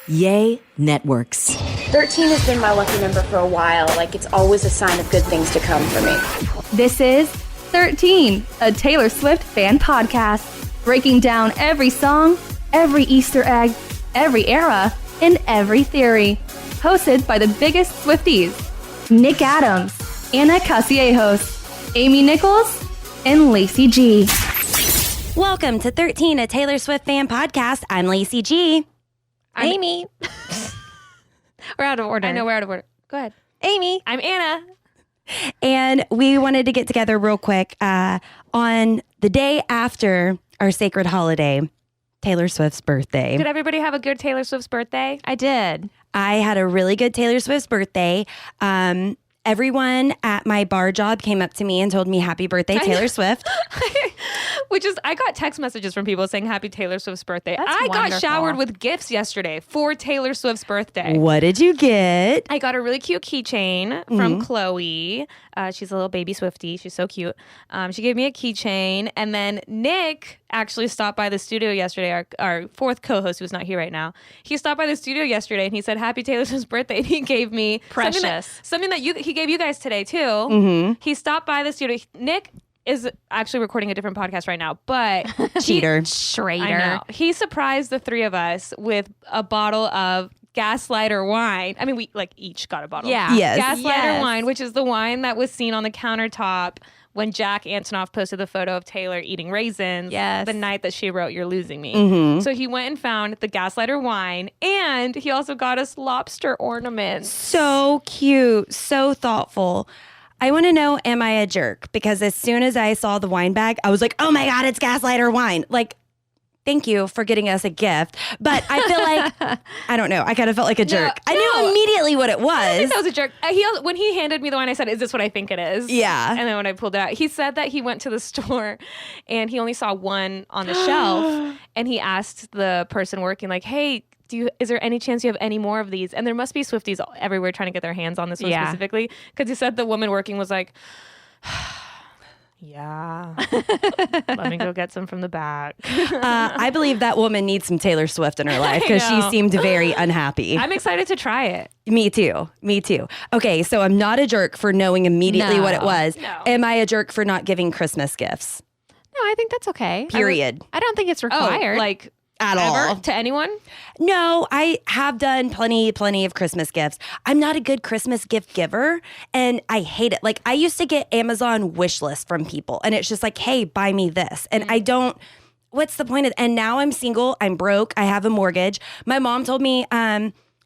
Yay Networks. 13 has been my lucky number for a while. Like, it's always a sign of good things to come for me. This is 13, a Taylor Swift fan podcast, breaking down every song, every Easter egg, every era, and every theory. Hosted by the biggest Swifties, Nick Adams, Anna Castillejos, Amy Nichols, and Lacey Gee. Welcome to 13, a Taylor Swift fan podcast. I'm Lacey Gee. Amy. We're out of order. I know we're out of order. Go ahead. Amy. I'm Anna. And we wanted to get together real quick on the day after our sacred holiday, Taylor Swift's birthday. Did everybody have a good Taylor Swift's birthday? I did. I had a really good Taylor Swift's birthday. Everyone at my bar job came up to me and told me happy birthday, Taylor Swift. I got text messages from people saying happy Taylor Swift's birthday. That's I got wonderful. showered with gifts yesterday for Taylor Swift's birthday. What did you get? I got a really cute keychain from Chloe. She's a little baby Swiftie. She's so cute. She gave me a keychain. And then Nick actually stopped by the studio yesterday, our fourth co-host who's not here right now. He stopped by the studio yesterday and he said, happy Taylor Swift's birthday. And he gave me something that he gave you guys today too. Mm-hmm. He stopped by the studio. Nick is actually recording a different podcast right now, but Cheater. I know. He surprised the three of us with a bottle of Gaslighter wine. I mean, we each got a bottle. Yeah. Yes. Gaslighter wine, which is the wine that was seen on the countertop when Jack Antonoff posted the photo of Taylor eating raisins the night that she wrote You're Losing Me. Mm-hmm. So he went and found the Gaslighter wine, and he also got us lobster ornaments. So cute. So thoughtful. I want to know, am I a jerk? Because as soon as I saw the wine bag, I was like, oh my God, it's Gaslighter wine. Like, thank you for getting us a gift. But I feel like, I don't know, I kind of felt like a jerk. I knew immediately what it was. I think that was a jerk. When he handed me the wine, I said, is this what I think it is? Yeah. And then when I pulled it out, he said that he went to the store and he only saw one on the shelf. And he asked the person working, like, hey, is there any chance you have any more of these? And there must be Swifties everywhere trying to get their hands on this one specifically. Because he said the woman working was like, yeah, let me go get some from the back. I believe that woman needs some Taylor Swift in her life because she seemed very unhappy. I'm excited to try it. Me too. Okay, so I'm not a jerk for knowing immediately what it was. No. Am I a jerk for not giving Christmas gifts? No, I think that's okay. Period. I don't think it's required. At Ever? all. To anyone? No, I have done plenty of Christmas gifts. I'm not a good Christmas gift giver and I hate it. Like I used to get Amazon wish lists from people and it's just like, hey, buy me this. And I don't, what's the point of, and now I'm single, I'm broke, I have a mortgage. My mom told me,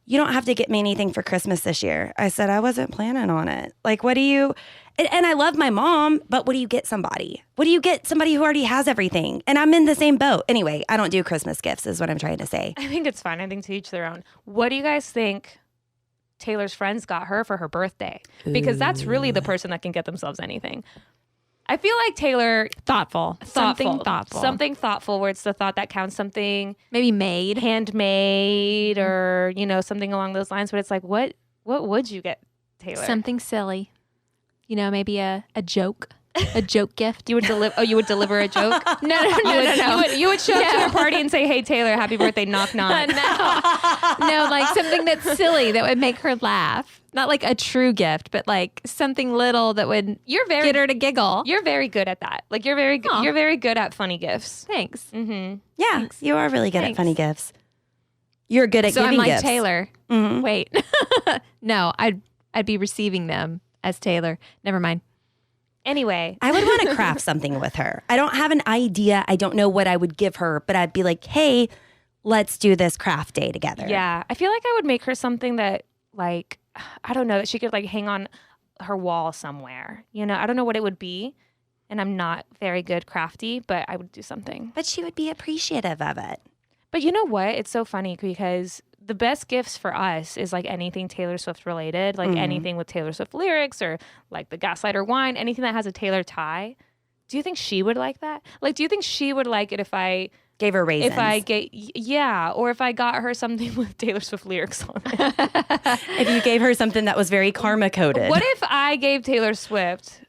you don't have to get me anything for Christmas this year. I said, I wasn't planning on it. Like, what do you, and I love my mom, but what do you get somebody? What do you get somebody who already has everything? And I'm in the same boat. Anyway, I don't do Christmas gifts is what I'm trying to say. I think it's fine. I think to each their own. What do you guys think Taylor's friends got her for her birthday? Because that's really the person that can get themselves anything. I feel like Taylor... Something thoughtful. Something thoughtful where it's the thought that counts, something... Maybe made. Handmade or, something along those lines. But it's like, what would you get Taylor? Something silly. Maybe a joke. A joke gift. You would deliver a joke? No. You would show up to her party and say, hey, Taylor, happy birthday, knock, knock. No, like something that's silly that would make her laugh. Not like a true gift, but like something little that would get her to giggle. You're very good at that. Like you're very good at funny gifts. Thanks. Mm-hmm. Yeah, Thanks. you are really good at funny gifts. You're good at So giving I'm like gifts. Taylor. Mhm. Wait. No, I'd be receiving them as Taylor. Never mind. Anyway, I would want to craft something with her. I don't have an idea. I don't know what I would give her, but I'd be like, hey, let's do this craft day together. yeah, I feel like I would make her something that, like, I don't know, that she could like hang on her wall somewhere. I don't know what it would be, and I'm not very good crafty, but I would do something. But she would be appreciative of it. But you know what? It's so funny because the best gifts for us is like anything Taylor Swift related, like anything with Taylor Swift lyrics or like the Gaslighter wine, anything that has a Taylor tie. Do you think she would like that? Like, do you think she would like it if I Gave her raisins. Or if I got her something with Taylor Swift lyrics on it? If you gave her something that was very karma coded. What if I gave Taylor Swift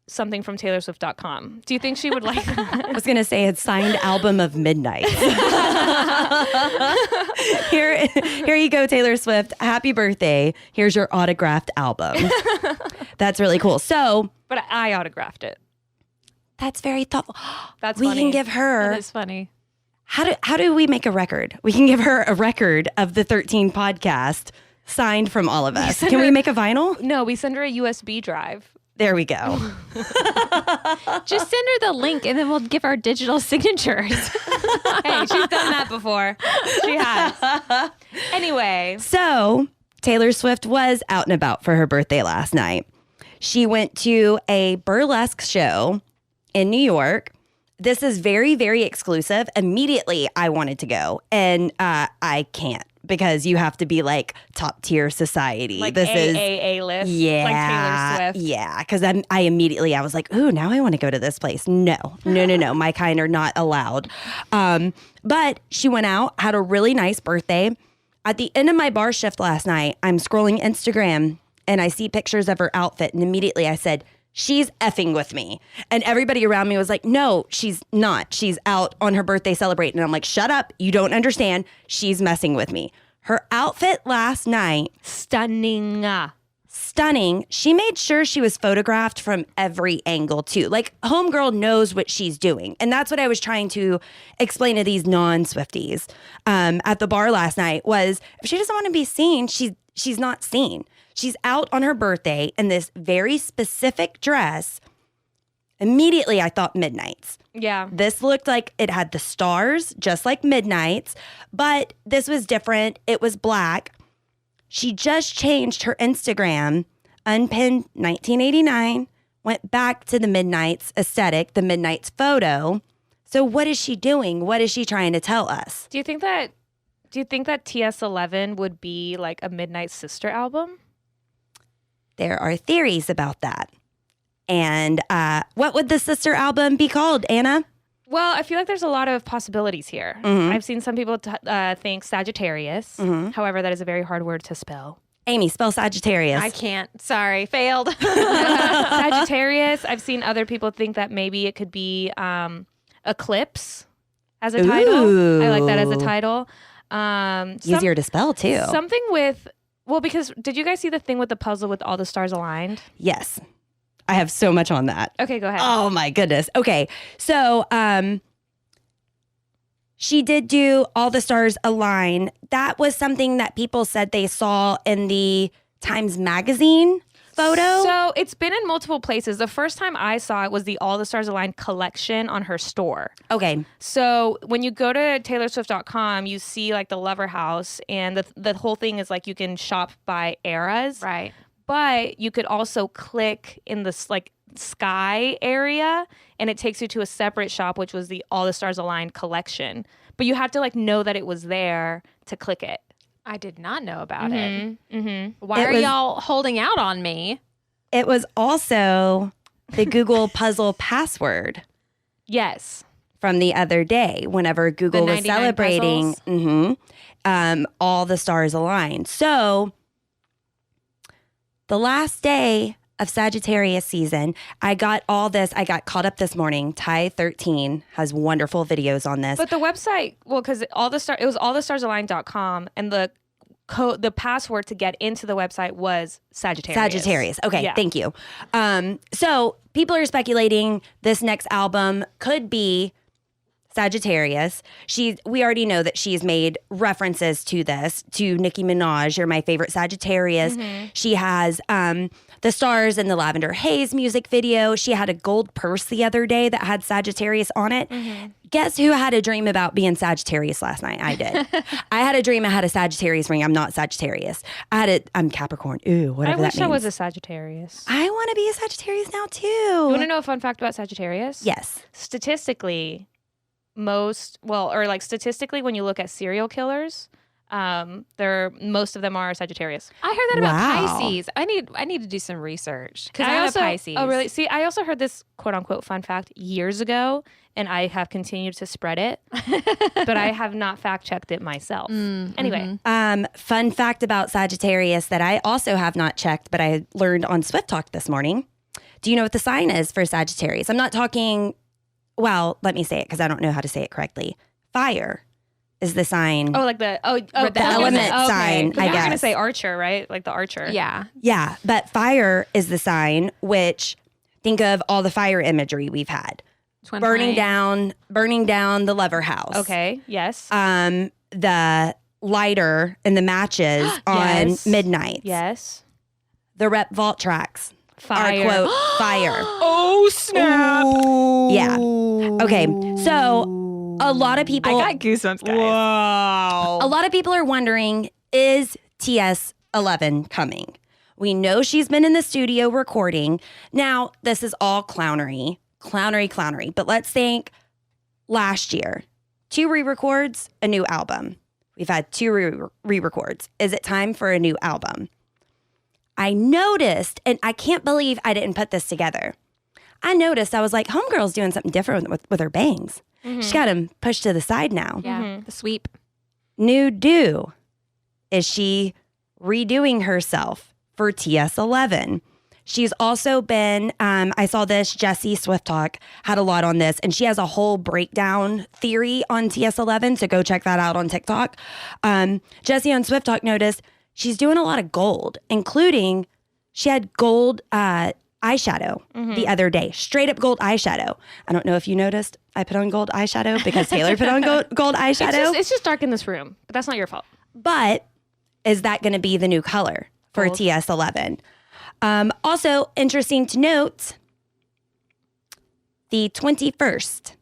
something from TaylorSwift.com. Do you think she would like that? I was going to say a signed album of Midnight. Here you go, Taylor Swift. Happy birthday. Here's your autographed album. That's really cool. So, But I autographed it. that's very thoughtful. That's we funny. can give her. That is funny. How do we make a record? We can give her a record of the 13 podcast signed from all of us. Can we make a vinyl? No, we send her a USB drive. There we go. Just send her the link and then we'll give our digital signatures. Hey, she's done that before. She has. Anyway. So, Taylor Swift was out and about for her birthday last night. She went to a burlesque show in New York. This is very, very exclusive. Immediately, I wanted to go, and I can't because you have to be like top tier society. Like this AAA list. yeah, Like Taylor Swift. yeah. Because I was like, ooh, now I want to go to this place. No. My kind are not allowed. But she went out, had a really nice birthday. At the end of my bar shift last night, I'm scrolling Instagram and I see pictures of her outfit, and immediately I said, she's effing with me. And everybody around me was like, no, she's not. She's out on her birthday celebrating. And I'm like, shut up. You don't understand. She's messing with me. Her outfit last night, Stunning. stunning. She made sure she was photographed from every angle too. Like, homegirl knows what she's doing. And that's what I was trying to explain to these non-Swifties at the bar last night was if she doesn't want to be seen, she's not seen. She's out on her birthday in this very specific dress. Immediately, I thought Midnight's. Yeah. This looked like it had the stars, just like Midnight's, but this was different. It was black. She just changed her Instagram, unpinned 1989, went back to the Midnight's aesthetic, the Midnight's photo. So what is she doing? What is she trying to tell us? Do you think that TS11 would be like a Midnight Sister album? There are theories about that. And what would the sister album be called, Anna? Well, I feel like there's a lot of possibilities here. I've seen some people think Sagittarius. However, that is a very hard word to spell. Amy, spell Sagittarius. I can't. Sorry. Failed. Sagittarius. I've seen other people think that maybe it could be Eclipse as a title. I like that as a title. Easier to spell, too. Something with, well, because did you guys see the thing with the puzzle with all the stars aligned? Yes. I have so much on that. Okay, go ahead. Oh my goodness. Okay. So she did do All the Stars Align. That was something that people said they saw in the Times Magazine photo. So it's been in multiple places. The first time I saw it was the All the Stars Align collection on her store. Okay. So when you go to TaylorSwift.com, you see like the Lover House, and the whole thing is like you can shop by eras. Right. But you could also click in this like sky area, and it takes you to a separate shop, which was the All the Stars Align collection. But you have to like know that it was there to click it. I did not know about it. Mm-hmm. Why are y'all holding out on me? It was also the Google puzzle password Yes. from the other day whenever Google The was 99 celebrating All the Stars Align. So the last day of Sagittarius season, I got caught up this morning. Ty 13 has wonderful videos on this. But the website, well, because it was allthestarsalign.com, and the password to get into the website was Sagittarius. Okay, yeah. Thank you. So people are speculating this next album could be Sagittarius. We already know that she's made references to this, to Nicki Minaj, You're My Favorite Sagittarius. Mm-hmm. She has the Stars in the Lavender Haze music video. She had a gold purse the other day that had Sagittarius on it. Mm-hmm. Guess who had a dream about being Sagittarius last night? I did. I had a dream I had a Sagittarius ring. I'm not Sagittarius. I'm Capricorn. Ooh, whatever that means. I wish I was a Sagittarius. I want to be a Sagittarius now too. You want to know a fun fact about Sagittarius? Yes. Statistically, statistically, when you look at serial killers, most of them are Sagittarius. I heard that about Pisces. I need to do some research because I'm a Pisces. Oh, really? See, I also heard this quote unquote fun fact years ago, and I have continued to spread it, but I have not fact checked it myself. Anyway, fun fact about Sagittarius that I also have not checked, but I learned on Swift Talk this morning. Do you know what the sign is for Sagittarius? I'm not talking, well, let me say it because I don't know how to say it correctly. Fire is the sign. Oh, like the element sign, I I was guess. gonna say archer, right? Like the archer. Yeah. Yeah, but fire is the sign, which think of all the fire imagery we've had. Twin Burning flame. down the lover house. Okay. Yes. The lighter and the matches on Yes. midnight. Yes. The rep vault tracks Fire. are quote fire. Oh snap! Yeah. Okay. So a lot of people I got goosebumps, guys. a lot of people are wondering, is TS11 coming? We know she's been in the studio recording. Now, this is all clownery. But let's think last year. 2 re-records, a new album. We've had 2 re-records. Is it time for a new album? I noticed, and I can't believe I didn't put this together. I was like, Homegirl's doing something different with her bangs. She's got them pushed to the side now. Yeah. The sweep. New do. Is she redoing herself for TS11? She's also been, I saw this, Jessie Swift Talk had a lot on this, and she has a whole breakdown theory on TS11, so go check that out on TikTok. Jessie on Swift Talk noticed she's doing a lot of gold, including she had gold eyeshadow the other day, straight up gold eyeshadow. I don't know if you noticed, I put on gold eyeshadow because Taylor put on gold eyeshadow. It's just dark in this room, but that's not your fault. But is that going to be the new color for TS11? Also, interesting to note, the 21st,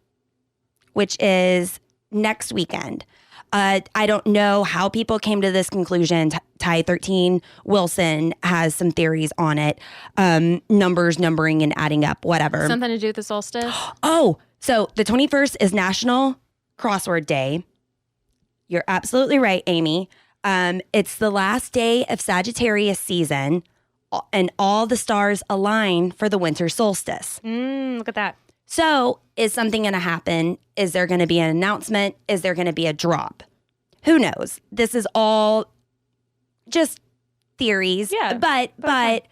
which is next weekend. I don't know how people came to this conclusion. Ty 13 Wilson has some theories on it. Numbering and adding up, whatever. Something to do with the solstice? Oh, so the 21st is National Crossword Day. You're absolutely right, Amy. It's the last day of Sagittarius season, and all the stars align for the winter solstice. Look at that. So is something going to happen? Is there going to be an announcement? Is there going to be a drop? Who knows? This is all just theories. Yeah, But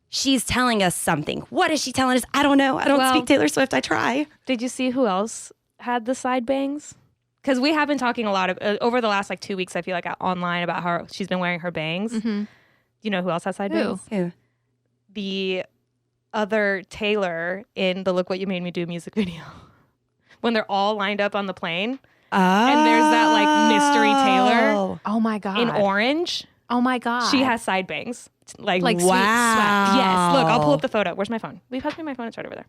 she's telling us something. What is she telling us? I don't know. I don't speak Taylor Swift. I try. Did you see who else had the side bangs? Because we have been talking a lot of over the last 2 weeks. I feel like online about how she's been wearing her bangs. Mm-hmm. Do you know who else has side bangs? Who? The other Taylor in the "Look What You Made Me Do" music video, when they're all lined up on the plane, and there's that mystery Taylor Oh my God. in orange. Oh my God. She has side bangs. Like Like sweet wow. sweat. yes. Look, I'll pull up the photo. Where's my phone? Will you pass me my phone? It's right over there.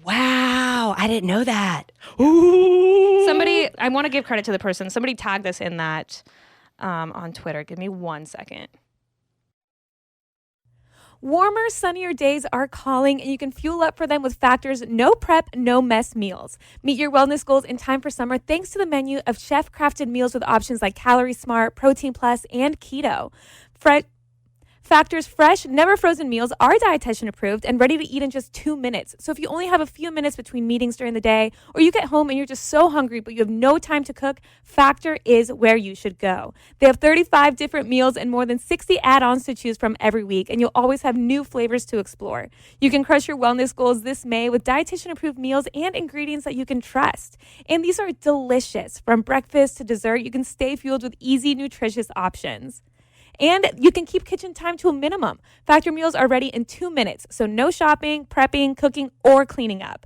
Wow. I didn't know that. Somebody, I want to give credit to the person. Somebody tagged us in that on Twitter. Give me 1 second. Warmer, sunnier days are calling, and you can fuel up for them with Factor's no prep, no mess meals. Meet your wellness goals in time for summer thanks to the menu of chef-crafted meals with options like Calorie Smart, Protein Plus, and Keto. Factor's fresh, never frozen meals are dietitian approved and ready to eat in just 2 minutes. So if you only have a few minutes between meetings during the day, or you get home and you're just so hungry but you have no time to cook, Factor is where you should go. They have 35 different meals and more than 60 add-ons to choose from every week, and you'll always have new flavors to explore. You can crush your wellness goals this May with dietitian approved meals and ingredients that you can trust. And these are delicious. From breakfast to dessert, you can stay fueled with easy, nutritious options. And you can keep kitchen time to a minimum. Factor meals are ready in 2 minutes, so no shopping, prepping, cooking, or cleaning up.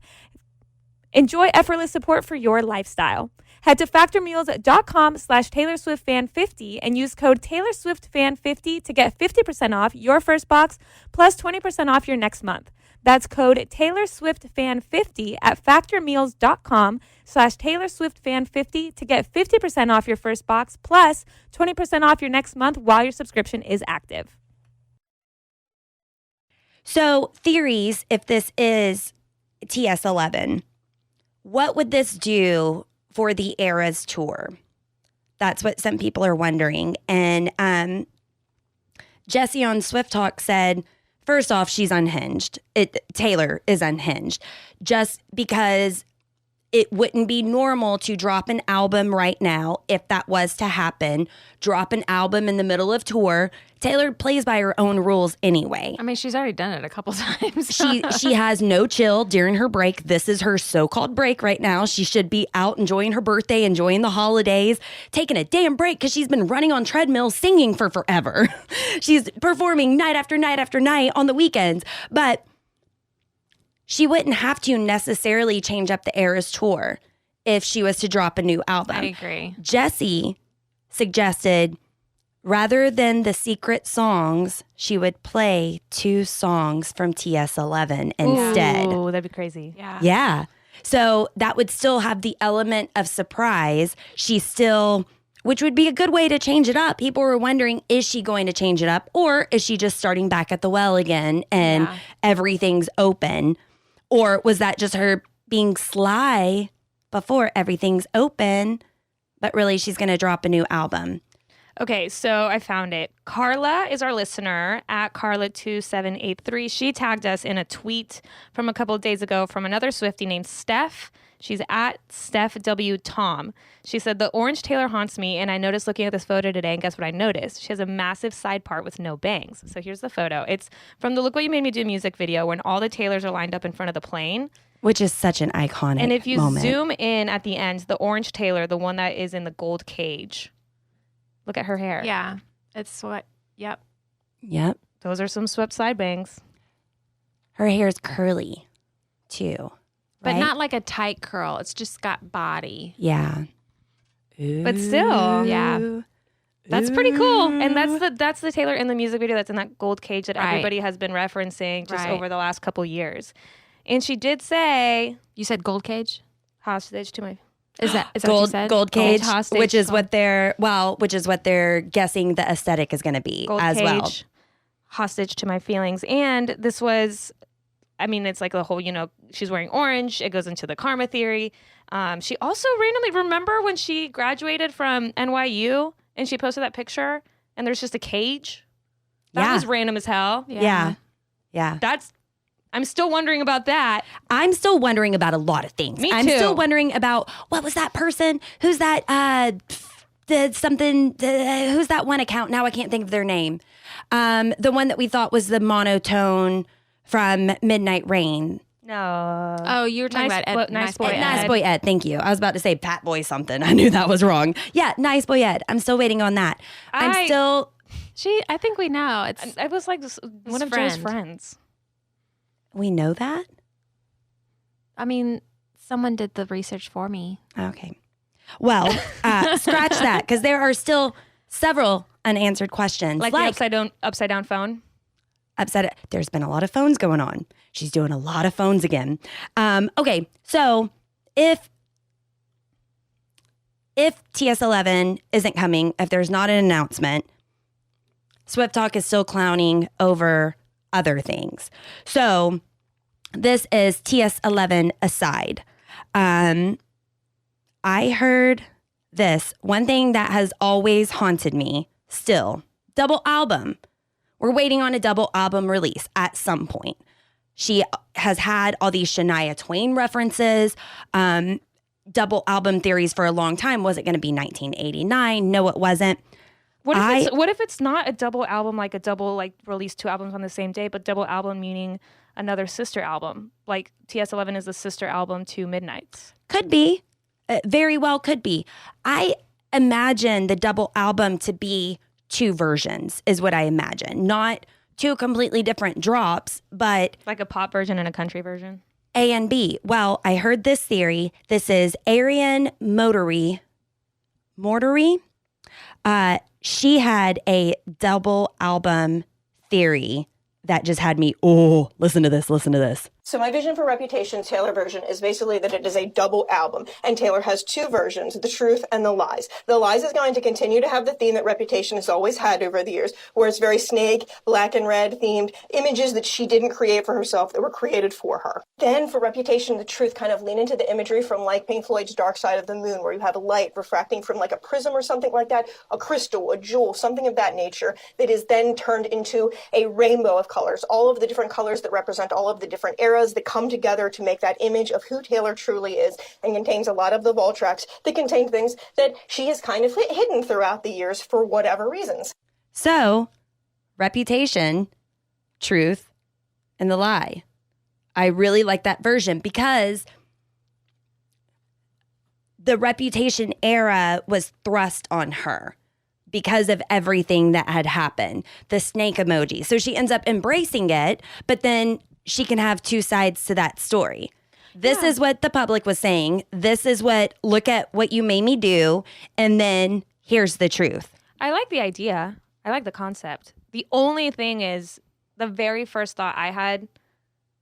Enjoy effortless support for your lifestyle. Head to factormeals.com/TaylorSwiftFan50 and use code TaylorSwiftFan50 to get 50% off your first box plus 20% off your next month. That's code TaylorSwiftFan50 at factormeals.com/TaylorSwiftFan50 to get 50% off your first box plus 20% off your next month while your subscription is active. So theories, if this is TS11, what would this do for the Eras tour? That's what some people are wondering. And Jessie on Swift Talk said, first off, she's unhinged. Taylor is unhinged just because it wouldn't be normal to drop an album right now if that was to happen. Drop an album in the middle of tour. Taylor plays by her own rules anyway. I mean, she's already done it a couple times. She has no chill during her break. This is her so-called break right now. She should be out enjoying her birthday, enjoying the holidays, taking a damn break because she's been running on treadmills singing for forever. She's performing night after night after night on the weekends. But she wouldn't have to necessarily change up the Eras tour if she was to drop a new album. I agree. Jesse suggested rather than the secret songs, she would play 2 songs from TS11 instead. Ooh, that'd be crazy. Yeah. Yeah. So that would still have the element of surprise. Which would be a good way to change it up. People were wondering, is she going to change it up? Or is she just starting back at the well again and everything's open? Or was that just her being sly before everything's open, but really she's going to drop a new album? Okay, so I found it. Carla is our listener at Carla2783. She tagged us in a tweet from a couple of days ago from another Swiftie named Steph. She's at Steph W. Tom. She said, the orange Taylor haunts me, and I noticed looking at this photo today, and guess what I noticed? She has a massive side part with no bangs. So here's the photo. It's from the Look What You Made Me Do music video when all the Taylors are lined up in front of the plane. Which is such an iconic And if you moment. zoom in at the end, the orange Taylor, the one that is in the gold cage, look at her hair. Yeah. It's what, yep. Yep. Those are some swept side bangs. Her hair's curly, too. But right? not like a tight curl. It's just got body. Yeah. But still, Yeah. that's pretty cool. And that's the Taylor in the music video that's in that gold cage that Right. everybody has been referencing just Right. over the last couple years. And she did say, You said gold cage? hostage to my Is that what you said? gold cage, hostage, which is gold- which is what they're guessing the aesthetic is going to be gold as cage, well. hostage to my feelings. And this was, I mean, it's like the whole, she's wearing orange. It goes into the karma theory. She also randomly, remember when she graduated from NYU and she posted that picture and there's just a cage? That Yeah. was random as hell. Yeah. I'm still wondering about that. I'm still wondering about a lot of things. Me I'm too. still wondering about what was that person? Who's that? Who's that one account? Now I can't think of their name. The one that we thought was the monotone from Midnight Rain. No. Oh, you were talking Nice about Ed, Bo- Nice Boy Ed. Nice Boy Ed, thank you. I was about to say Pat Boy something. I knew that was wrong. Yeah, Nice Boy Ed. I'm still waiting on that. I think we know. It's I was like one of Joe's friends. We know that? I mean, someone did the research for me. Okay. Well, scratch that because there are still several unanswered questions. Like the upside down phone. There's been a lot of phones going on. She's doing a lot of phones again. Okay, so if TS11 isn't coming, if there's not an announcement, Swift Talk is still clowning over other things. So this is TS11 aside. I heard this. One thing that has always haunted me still, double album. We're waiting on a double album release at some point. She has had all these Shania Twain references, double album theories for a long time. Was it going to be 1989? No, it wasn't. What if it's not a double album, like a double release 2 albums on the same day, but double album meaning another sister album? Like TS11 is the sister album to Midnight's. Could be. Very well could be. I imagine the double album to be 2 versions is what I imagine. Not 2 completely different drops, but Like a pop version and a country version. A and B. Well, I heard this theory. This is Arian Mortery. She had a double album theory that just had me, listen to this. So my vision for Reputation, Taylor version, is basically that it is a double album, and Taylor has 2 versions, the truth and the lies. The lies is going to continue to have the theme that Reputation has always had over the years, where it's very snake, black and red themed, images that she didn't create for herself that were created for her. Then for Reputation, the truth kind of lean into the imagery from like Pink Floyd's Dark Side of the Moon, where you have a light refracting from like a prism or something like that, a crystal, a jewel, something of that nature, that is then turned into a rainbow of colors, all of the different colors that represent all of the different eras eras that come together to make that image of who Taylor truly is, and contains a lot of the vault tracks that contain things that she has kind of hidden throughout the years for whatever reasons. So, Reputation, Truth, and the Lie. I really like that version because the Reputation era was thrust on her because of everything that had happened. The snake emoji. So she ends up embracing it, but then she can have two sides to that story. This is what the public was saying. This is what, look at what you made me do. And then here's the truth. I like the idea. I like the concept. The only thing is, the very first thought I had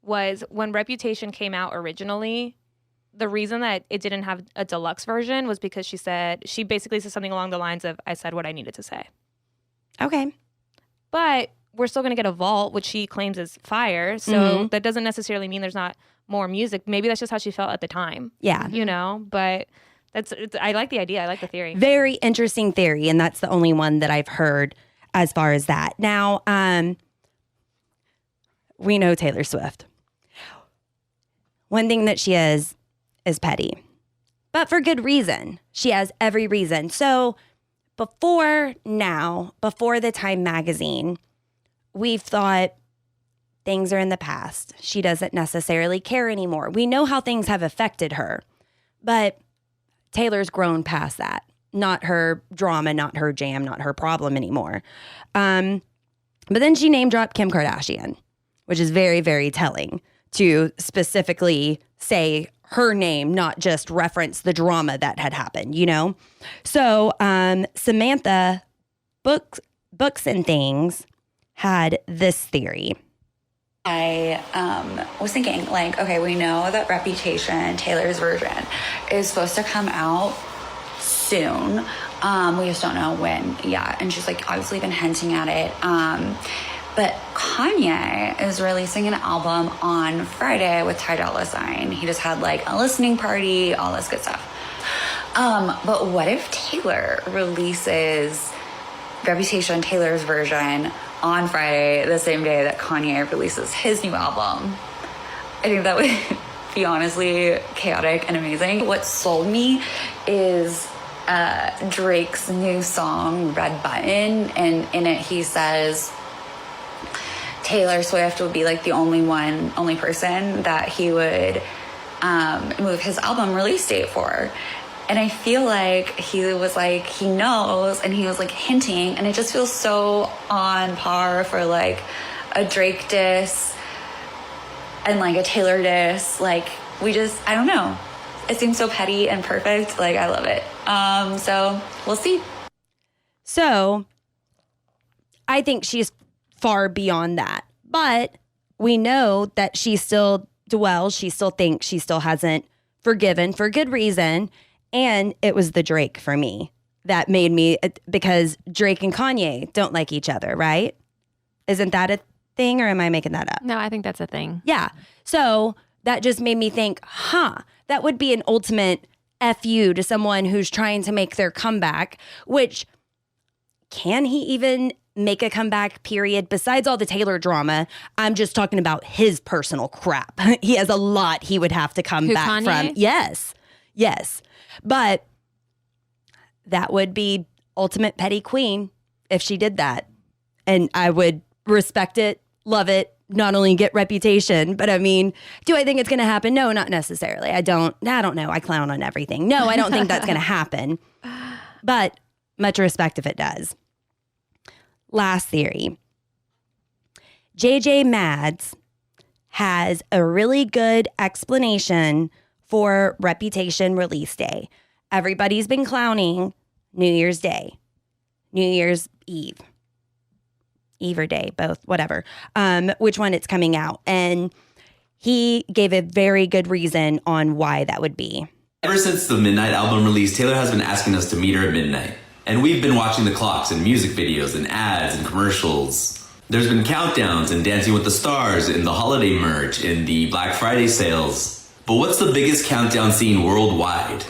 was when Reputation came out originally, the reason that it didn't have a deluxe version was because she basically said something along the lines of, I said what I needed to say. Okay. But we're still going to get a vault, which she claims is fire. So that doesn't necessarily mean there's not more music. Maybe that's just how she felt at the time. Yeah. You know, but I like the idea. I like the theory. Very interesting theory. And that's the only one that I've heard as far as that. Now, we know Taylor Swift. One thing that she is petty, but for good reason. She has every reason. So before the Time magazine, we've thought things are in the past. She doesn't necessarily care anymore. We know how things have affected her, but Taylor's grown past that. Not her drama, not her jam, not her problem anymore. But then she name dropped Kim Kardashian, which is very, very telling to specifically say her name, not just reference the drama that had happened, you know? So Samantha Books and Things had this theory. I was thinking, like, okay, we know that Reputation, Taylor's version, is supposed to come out soon. We just don't know when yet. And she's like obviously been hinting at it. But Kanye is releasing an album on Friday with Ty Dolla $ign. He just had like a listening party, all this good stuff. But what if Taylor releases Reputation, Taylor's version, on Friday, the same day that Kanye releases his new album? I think that would be honestly chaotic and amazing. What sold me is Drake's new song, Red Button. And in it, he says Taylor Swift would be like the only person that he would move his album release date for. And I feel like he was like, he knows, and he was like hinting, and it just feels so on par for like a Drake diss and like a Taylor diss. Like, I don't know. It seems so petty and perfect. Like, I love it. So we'll see. So I think she's far beyond that, but we know that she still dwells. She still thinks she still hasn't forgiven for good reason. And it was the Drake for me that made me, because Drake and Kanye don't like each other, right? Isn't that a thing, or am I making that up? No, I think that's a thing. Yeah. So that just made me think, that would be an ultimate FU to someone who's trying to make their comeback, which, can he even make a comeback, period? Besides all the Taylor drama, I'm just talking about his personal crap. He has a lot he would have to come back Kanye? from. Yes. But that would be ultimate petty queen if she did that. And I would respect it, love it, not only get Reputation, but I mean, do I think it's going to happen? No, not necessarily. I don't know. I clown on everything. No, I don't think that's going to happen. But much respect if it does. Last theory. JJ Mads has a really good explanation for Reputation release day. Everybody's been clowning New Year's Day, New Year's Eve or day, both, whatever, which one it's coming out. And he gave a very good reason on why that would be. Ever since the Midnight album release, Taylor has been asking us to meet her at midnight. And we've been watching the clocks and music videos and ads and commercials. There's been countdowns and Dancing with the Stars and the holiday merch and the Black Friday sales. But what's the biggest countdown scene worldwide?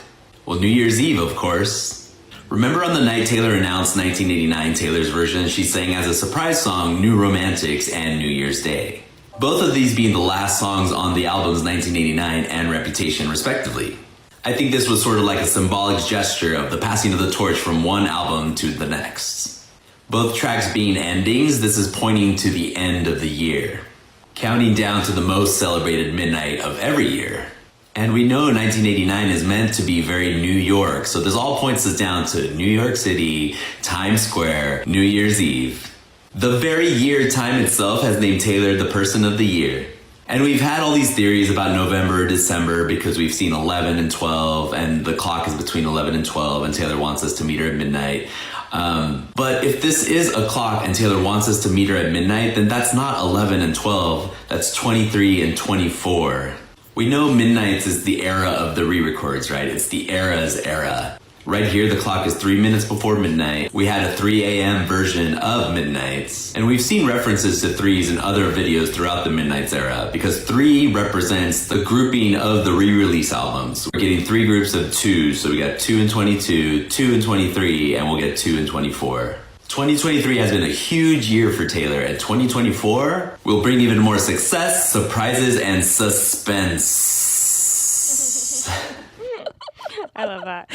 Well, New Year's Eve, of course. Remember on the night Taylor announced 1989 Taylor's version, she sang as a surprise song New Romantics and New Year's Day. both of these being the last songs on the albums 1989 and Reputation, respectively. I think this was sort of like a symbolic gesture of the passing of the torch from one album to the next. Both tracks being endings, this is pointing to the end of the year, counting down to the most celebrated midnight of every year. And we know 1989 is meant to be very New York, so this all points us down to New York City, Times Square, New Year's Eve. The very year time itself has named Taylor the Person of the Year. And we've had all these theories about November, December, because we've seen 11 and 12, and the clock is between 11 and 12, and Taylor wants us to meet her at midnight. But if this is a clock and Taylor wants us to meet her at midnight, then that's not 11 and 12, that's 23 and 24. We know Midnights is the era of the re-records, right? It's the era's era. Right here, the clock is 3 minutes before midnight. We had a 3 a.m. version of Midnights. And we've seen references to threes in other videos throughout the Midnights era, because 3 represents the grouping of the re-release albums. We're getting 3 groups of 2, so we got 2 and 22, 2 and 23, and we'll get 2 and 24. 2023 has been a huge year for Taylor, and 2024 will bring even more success, surprises, and suspense. I love that.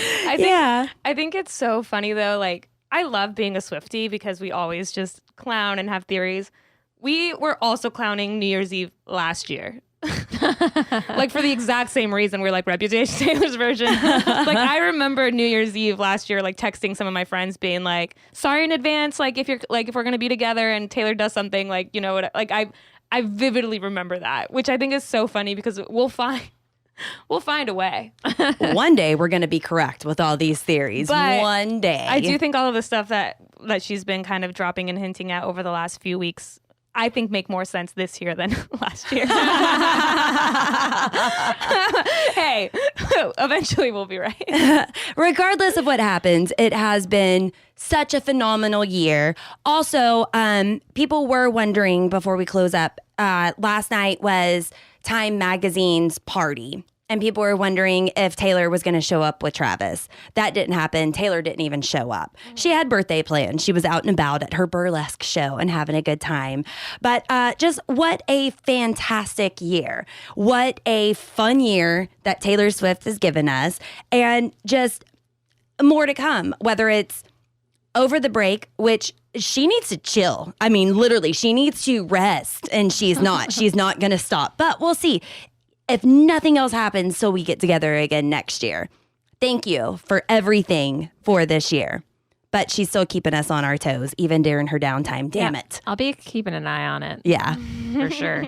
I think it's so funny though. Like, I love being a Swiftie because we always just clown and have theories. We were also clowning New Year's Eve last year. Like, for the exact same reason. We're like, Reputation, Taylor's version. Like, I remember New Year's Eve last year, like texting some of my friends being like, sorry in advance, like if we're gonna be together and Taylor does something, like, you know what, like I vividly remember that, which I think is so funny because we'll find a way. One day we're going to be correct with all these theories. But one day. I do think all of the stuff that she's been kind of dropping and hinting at over the last few weeks, I think make more sense this year than last year. Hey, eventually we'll be right. Regardless of what happens, it has been such a phenomenal year. Also, people were wondering before we close up, last night was Time Magazine's party. And people were wondering if Taylor was going to show up with Travis. That didn't happen. Taylor didn't even show up. She had birthday plans. She was out and about at her burlesque show and having a good time. But just what a fantastic year. What a fun year that Taylor Swift has given us. And just more to come, whether it's over the break, which she needs to chill. I mean, literally, she needs to rest, and she's not. She's not going to stop. But we'll see. If nothing else happens, so we get together again next year. Thank you for everything for this year. But she's still keeping us on our toes, even during her downtime. Damn it. I'll be keeping an eye on it. Yeah. For sure.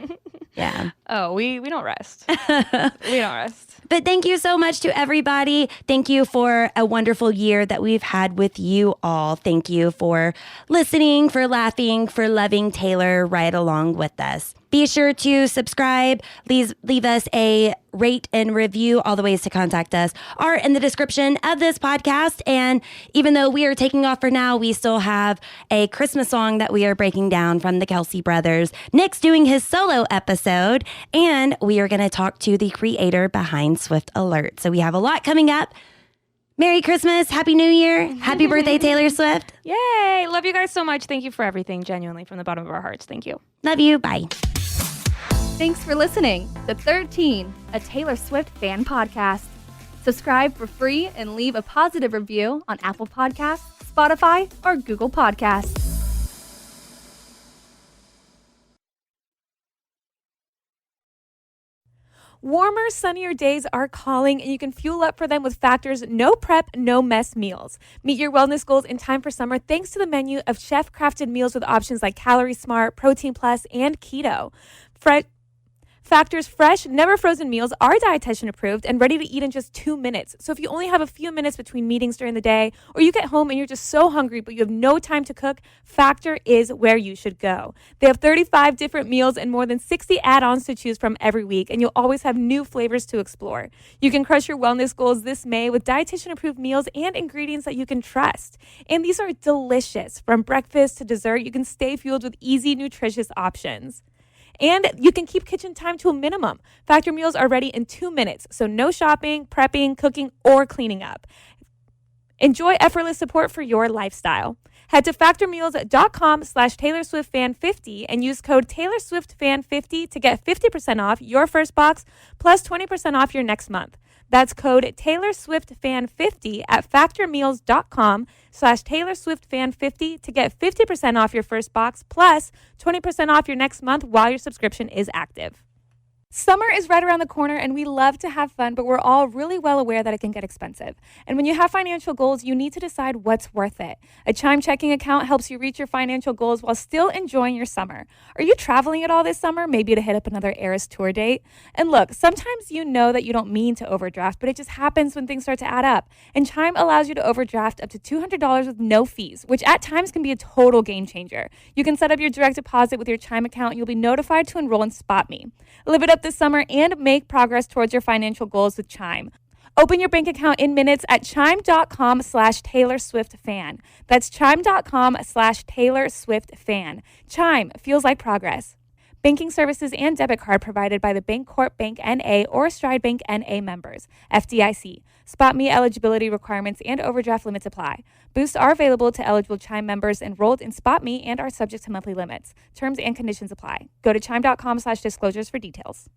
Yeah. Oh, we don't rest. We don't rest. But thank you so much to everybody. Thank you for a wonderful year that we've had with you all. Thank you for listening, for laughing, for loving Taylor right along with us. Be sure to subscribe. Please leave us a rate and review. All the ways to contact us are in the description of this podcast. And even though we are taking off for now, we still have a Christmas song that we are breaking down from the Kelsey brothers. Nick's doing his solo episode, and we are going to talk to the creator behind Swift Alert. So we have a lot coming up. Merry Christmas. Happy New Year. Happy birthday, Taylor Swift. Yay. Love you guys so much. Thank you for everything. Genuinely, from the bottom of our hearts. Thank you. Love you. Bye. Thanks for listening to 13, a Taylor Swift fan podcast. Subscribe for free and leave a positive review on Apple Podcasts, Spotify, or Google Podcasts. Warmer, sunnier days are calling, and you can fuel up for them with Factor's no prep, no mess meals. Meet your wellness goals in time for summer thanks to the menu of chef-crafted meals with options like Calorie Smart, Protein Plus, and Keto. Factor's fresh, never frozen meals are dietitian approved and ready to eat in just 2 minutes. So if you only have a few minutes between meetings during the day, or you get home and you're just so hungry but you have no time to cook, Factor is where you should go. They have 35 different meals and more than 60 add-ons to choose from every week, and you'll always have new flavors to explore. You can crush your wellness goals this May with dietitian approved meals and ingredients that you can trust. And these are delicious. From breakfast to dessert, you can stay fueled with easy, nutritious options. And you can keep kitchen time to a minimum. Factor meals are ready in 2 minutes, so no shopping, prepping, cooking, or cleaning up. Enjoy effortless support for your lifestyle. Head to factormeals.com/TaylorSwiftFan50 and use code TaylorSwiftFan50 to get 50% off your first box plus 20% off your next month. That's code TaylorSwiftFan50 at factormeals.com/TaylorSwiftFan50 to get 50% off your first box plus 20% off your next month while your subscription is active. Summer is right around the corner and we love to have fun, but we're all really well aware that it can get expensive. And when you have financial goals, you need to decide what's worth it. A Chime checking account helps you reach your financial goals while still enjoying your summer. Are you traveling at all this summer? Maybe to hit up another Eras tour date? And look, sometimes you know that you don't mean to overdraft, but it just happens when things start to add up. And Chime allows you to overdraft up to $200 with no fees, which at times can be a total game changer. You can set up your direct deposit with your Chime account and you'll be notified to enroll in SpotMe. Live it up this summer and make progress towards your financial goals with Chime. Open your bank account in minutes at chime.com/TaylorSwiftFan. That's chime.com/TaylorSwiftFan. Chime feels like progress. Banking services and debit card provided by the Bancorp Bank N.A. or Stride Bank N.A. members. FDIC. SpotMe eligibility requirements and overdraft limits apply. Boosts are available to eligible Chime members enrolled in SpotMe and are subject to monthly limits. Terms and conditions apply. Go to chime.com/disclosures for details.